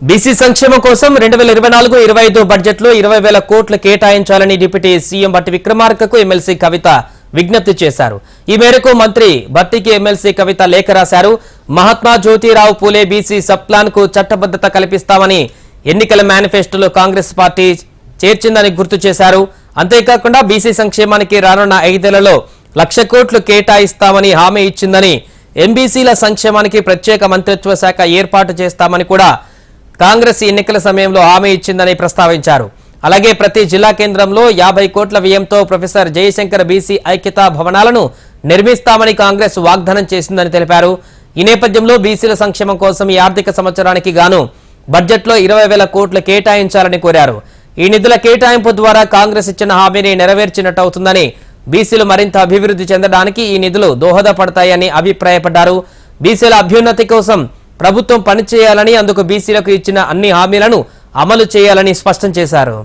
BC సంక్షేమం కోసం 2024-25 బడ్జెట్లో 20,000 కోట్లు కేటాయించాలని డిప్యూటీ సీఎం బట్టి విక్రమార్కకు ఎమ్మెల్సీ కవిత విజ్ఞప్తి చేశారు. ఈ మేరకు మంత్రి బట్టికి ఎమ్మెల్సీ కవిత లేఖ రాశారు. Mahatma Jyotirao Phule BC sub plan కు చట్టబద్ధత కల్పిస్తామని ఎన్నికల మేనిఫెస్టోలో కాంగ్రెస్ పార్టీ చేర్చిందని గుర్తు చేశారు. అంతేకాకుండా బీసీ సంక్షేమానికి రానున్న 5 ఏళ్లలో 1,00,000 కోట్లు కేటాయిస్తామని హామీ ఇచ్చిందని, ఎంబీసీల సంక్షేమానికి ప్రత్యేక మంత్రిత్వ శాఖ ఏర్పాటు చేస్తామని కూడా కాంగ్రెస్ ఎన్నికల సమయంలో హామీ ఇచ్చిందని ప్రస్తావించారు. అలాగే ప్రతి జిల్లా కేంద్రంలో 50 కోట్ల వ్యయంతో ప్రొఫెసర్ జయశంకర్ బీసీ ఐక్యతా భవనాలను నిర్మిస్తామని కాంగ్రెస్ వాగ్దానం చేసిందని తెలిపారు. ఈ నేపథ్యంలో బీసీల సంక్షేమం కోసం ఈ ఆర్థిక సంవత్సరానికి గాను బడ్జెట్లో 20,000 కోట్లు కేటాయించాలని కోరారు. ఈ నిధుల కేటాయింపు ద్వారా కాంగ్రెస్ ఇచ్చిన హామీని నెరవేర్చినట్టు అవుతుందని, బీసీలు మరింత అభివృద్ధి చెందడానికి ఈ నిధులు దోహదపడతాయని అభిప్రాయపడ్డారు. బీసీల అభ్యున్నతి కోసం ప్రభుత్వం పనిచేయాలని, అందుకు బీసీలకు ఇచ్చిన అన్ని హామీలను అమలు చేయాలని స్పష్టం చేశారు.